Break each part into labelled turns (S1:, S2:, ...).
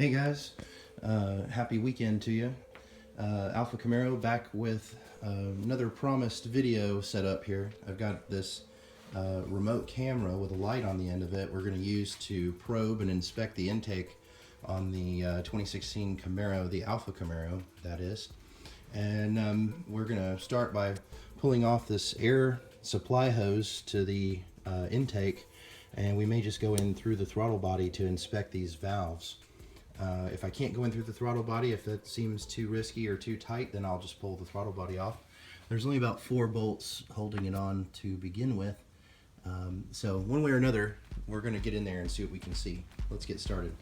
S1: Hey guys, happy weekend to you. Alpha Camaro back with another promised video set up here. I've got this remote camera with a light on the end of it we're going to use to probe and inspect the intake on the 2016 Camaro, the Alpha Camaro that is. And we're going to start by pulling off this air supply hose to the intake, and we may just go in through the throttle body to inspect these valves. If I can't go in through the throttle body, if it seems too risky or too tight, then I'll just pull the throttle body off. There's only about 4 bolts holding it on to begin with. So one way or another, we're going to get in there and see what we can see. Let's get started.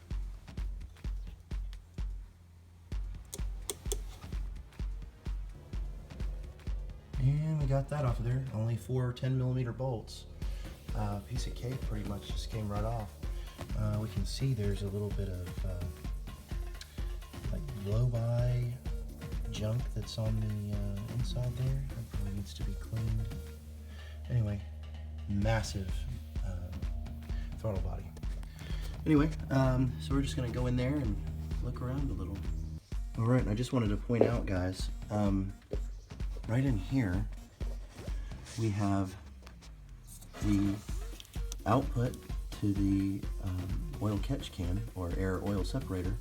S1: And we got that off of there. Only 4 10mm bolts. Piece of cake pretty much just came right off. We can see there's a little bit of like blow-by junk that's on the inside there. That probably needs to be cleaned. Anyway, massive throttle body. Anyway, so we're just gonna go in there and look around a little. All right, and I just wanted to point out, guys, right in here we have the output to the oil catch can or air oil separator,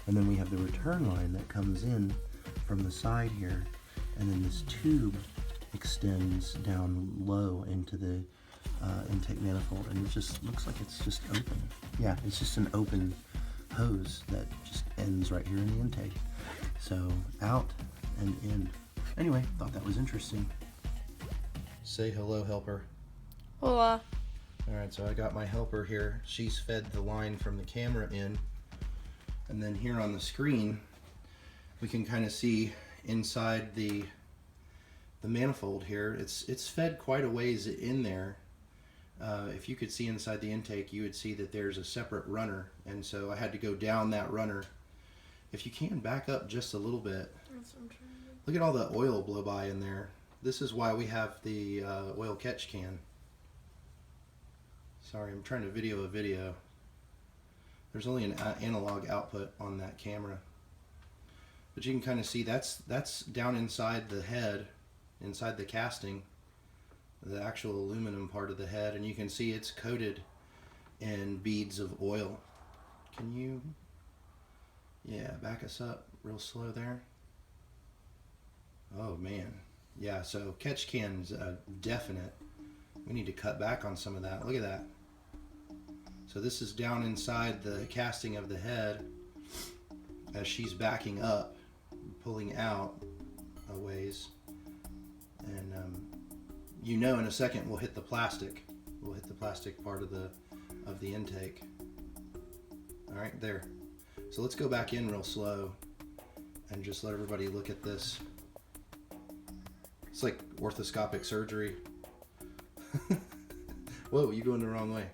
S1: and then we have the return line that comes in from the side here, and then this tube extends down low into the intake manifold, and it just looks like it's just open. Yeah, it's just an open hose that just ends right here in the intake. So out and in. Anyway, thought that was interesting. Say hello, helper.
S2: Hola.
S1: Alright, so I got my helper here. She's fed the line from the camera in. And then here on the screen, we can kind of see inside the manifold here. It's fed quite a ways in there. If you could see inside the intake, you would see that there's a separate runner. And so I had to go down that runner. If you can back up just a little bit.
S2: That's what I'm trying to do.
S1: Look at all the oil blow by in there. This is why we have the oil catch can. Sorry, I'm trying to video a video. There's only an analog output on that camera. But you can kind of see that's down inside the head, inside the casting, the actual aluminum part of the head, and you can see it's coated in beads of oil. Can you, yeah, back us up real slow there? Oh man, yeah, so catch can's definite. We need to cut back on some of that. Look at that. So this is down inside the casting of the head as she's backing up, pulling out a ways. And you know in a second we'll hit the plastic. We'll hit the plastic part of the intake. All right, there. So let's go back in real slow and just let everybody look at this. It's like orthoscopic surgery. Whoa, you going the wrong way.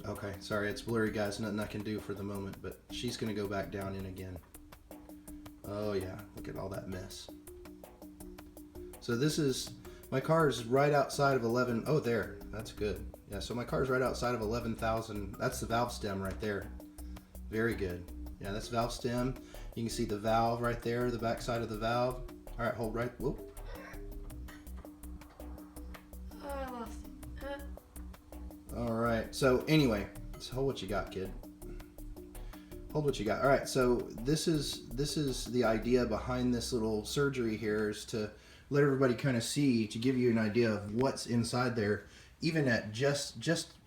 S1: Okay, sorry, it's blurry, guys. Nothing I can do for the moment, but she's going to go back down in again. Oh yeah, look at all that mess. So this is, my car is right outside of 11, oh there, that's good. Yeah, so my car is right outside of 11,000, that's the valve stem right there. Very good. Yeah, that's valve stem. You can see the valve right there, the back side of the valve. All right, hold right, whoop. All right, so anyway, so hold what you got, kid. Hold what you got. All right, so this is the idea behind this little surgery here, is to let everybody kind of see, to give you an idea of what's inside there, even at just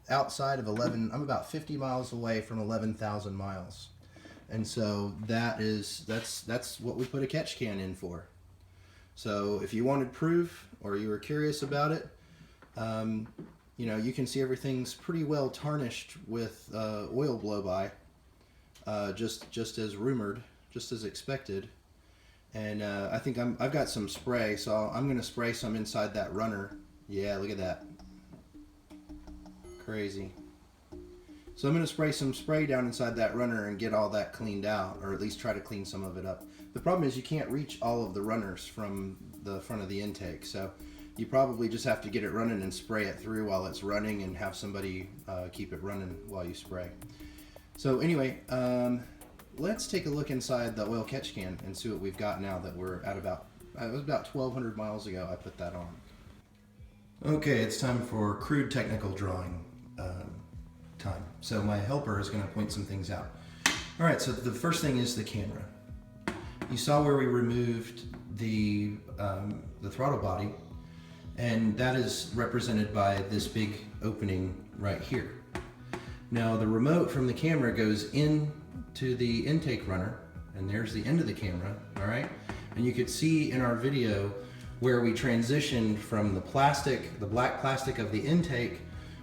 S1: outside of 11, I'm about 50 miles away from 11,000 miles. And so that's what we put a catch can in for. So if you wanted proof or you were curious about it, you know, you can see everything's pretty well tarnished with oil blow-by, just as rumored, just as expected. And I think I've got some spray, so I'm going to spray some inside that runner. Yeah, look at that. Crazy. So I'm going to spray some spray down inside that runner and get all that cleaned out, or at least try to clean some of it up. The problem is you can't reach all of the runners from the front of the intake, so you probably just have to get it running and spray it through while it's running, and have somebody keep it running while you spray. So anyway, let's take a look inside the oil catch can and see what we've got now that we're at about, it was about 1,200 miles ago I put that on. Okay, it's time for crude technical drawing time. So my helper is going to point some things out. All right, so the first thing is the camera. You saw where we removed the throttle body, and that is represented by this big opening right here. Now the remote from the camera goes into the intake runner, and there's the end of the camera, all right? And you could see in our video where we transitioned from the plastic, the black plastic of the intake,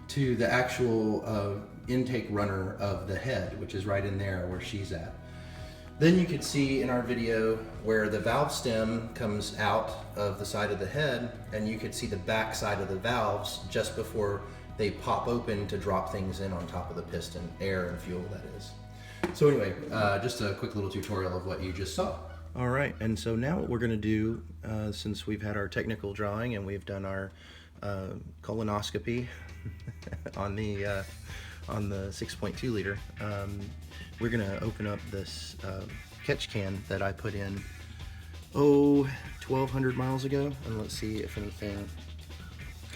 S1: to the actual intake runner of the head, which is right in there where she's at. Then you could see in our video where the valve stem comes out of the side of the head, and you could see the back side of the valves just before they pop open to drop things in on top of the piston, air and fuel that is. So anyway, just a quick little tutorial of what you just saw. All right, and so now what we're gonna do, since we've had our technical drawing and we've done our colonoscopy on the 6.2 liter, we're gonna open up this catch can that I put in 1,200 miles ago, and let's see if anything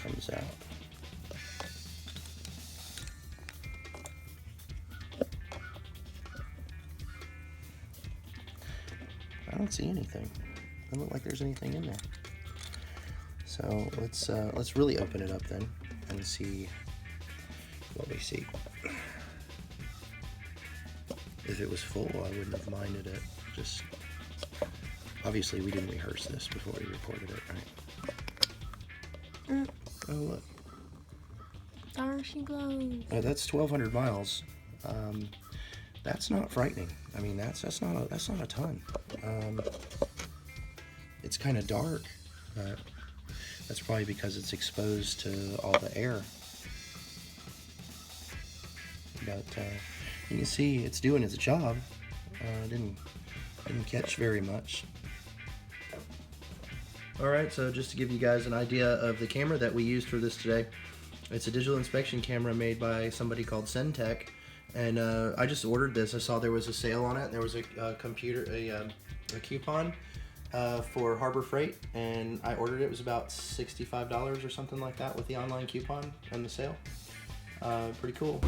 S1: comes out. I don't see anything. Doesn't look like there's anything in there. So let's really open it up then and see what we see. If it was full, I wouldn't have minded it. Just obviously we didn't rehearse this before we recorded it, right? Oh look.
S2: There she goes.
S1: Oh, that's 1,200 miles. That's not frightening. I mean, that's not a ton. It's kind of dark, but that's probably because it's exposed to all the air. But you can see it's doing its job. Didn't catch very much. All right, so just to give you guys an idea of the camera that we used for this today, it's a digital inspection camera made by somebody called Centec. And I just ordered this. I saw there was a sale on it. There was a coupon for Harbor Freight, and I ordered it. It was about $65 or something like that with the online coupon and the sale. Pretty cool.